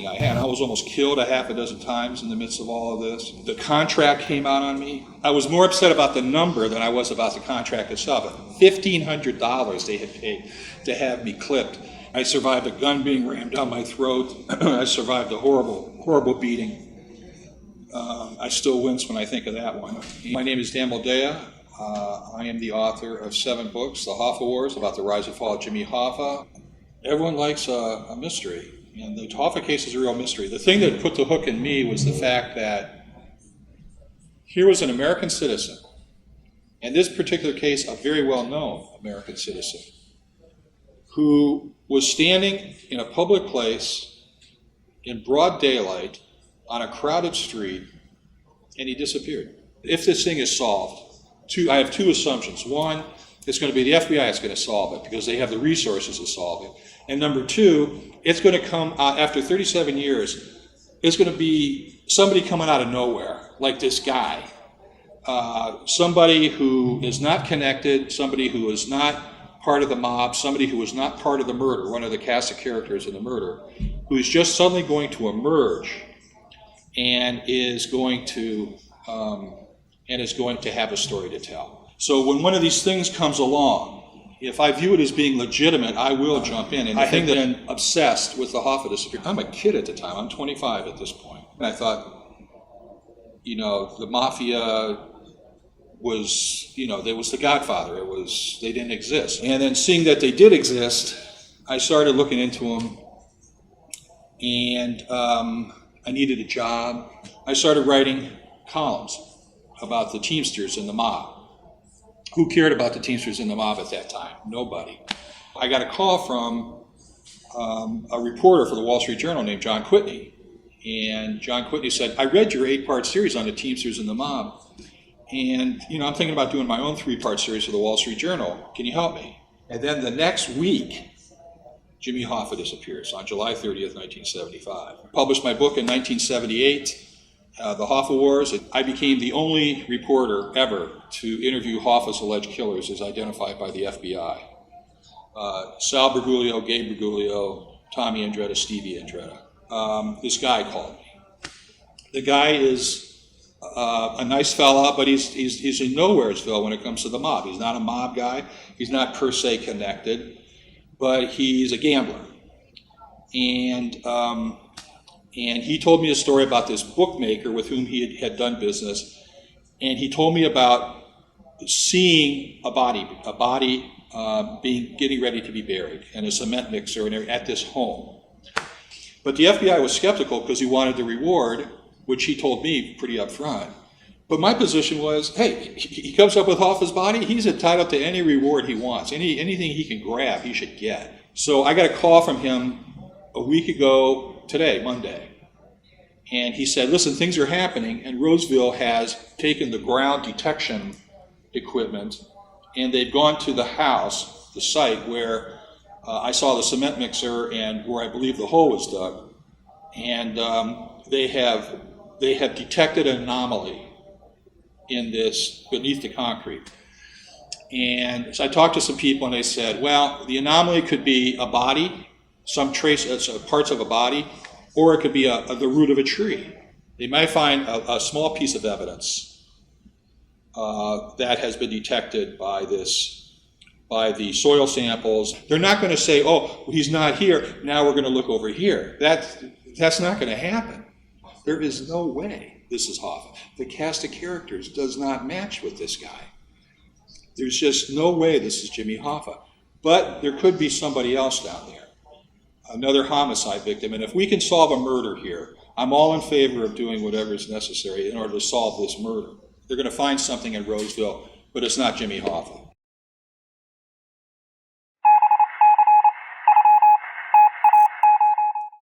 I had. I was almost killed a half a dozen times in the midst of all of this. The contract came out on me. I was more upset about the number than I was about the contract itself. $1,500 they had paid to have me clipped. I survived a gun being rammed down my throat. I survived a horrible, horrible beating. I still wince when I think of that one. My name is Dan Moldea. I am the author of 7 books, The Hoffa Wars, about the rise and fall of Jimmy Hoffa. Everyone likes a mystery, and the Hoffa case is a real mystery. The thing that put the hook in me was the fact that here was an American citizen, in this particular case, a very well-known American citizen, who was standing in a public place in broad daylight on a crowded street, and he disappeared. If this thing is solved, I have 2 assumptions. One, it's going to be the FBI that's going to solve it because they have the resources to solve it. And number 2, it's going to come out after 37 years, it's going to be somebody coming out of nowhere, like this guy. Somebody who is not connected, somebody who is not part of the mob, somebody who is not part of the murder, one of the cast of characters in the murder, who is just suddenly going to emerge and is going to have a story to tell. So when one of these things comes along, if I view it as being legitimate, I will jump in. And I think that I'm obsessed with the Hoffa disappearance. I'm a kid at the time. I'm 25 at this point. And I thought, the mafia was, there was the Godfather. They didn't exist. And then seeing that they did exist, I started looking into them. And I needed a job. I started writing columns about the Teamsters and the mob. Who cared about the Teamsters and the mob at that time? Nobody. I got a call from a reporter for the Wall Street Journal named John Quitney. And John Quitney said, I read your 8-part series on the Teamsters and the mob. And, I'm thinking about doing my own 3-part series for the Wall Street Journal. Can you help me? And then the next week, Jimmy Hoffa disappears on July 30th, 1975. Published my book in 1978. The Hoffa Wars. I became the only reporter ever to interview Hoffa's alleged killers as identified by the FBI. Sal Bergoglio, Gabe Bergoglio, Tommy Andretta, Stevie Andretta. This guy called me. The guy is a nice fella, but he's in nowheresville when it comes to the mob. He's not a mob guy. He's not per se connected, but he's a gambler. And he told me a story about this bookmaker with whom he had done business, and he told me about seeing a body getting ready to be buried, and a cement mixer at this home. But the FBI was skeptical because he wanted the reward, which he told me pretty upfront. But my position was, hey, he comes up with Hoffa's body, he's entitled to any reward he wants. Anything he can grab, he should get. So I got a call from him a week ago today, Monday. And he said, listen, things are happening, and Roseville has taken the ground detection equipment, and they've gone to the house, the site where I saw the cement mixer and where I believe the hole was dug. And they have detected an anomaly in this, beneath the concrete. And so I talked to some people, and they said, well, the anomaly could be a body, some trace, parts of a body, or it could be the root of a tree. They might find a small piece of evidence that has been detected by the soil samples. They're not going to say, oh, he's not here, now we're going to look over here. That's not going to happen. There is no way this is Hoffa. The cast of characters does not match with this guy. There's just no way this is Jimmy Hoffa. But there could be somebody else down there, another homicide victim. And if we can solve a murder here, I'm all in favor of doing whatever is necessary in order to solve this murder. They're going to find something in Roseville, but it's not Jimmy Hoffa.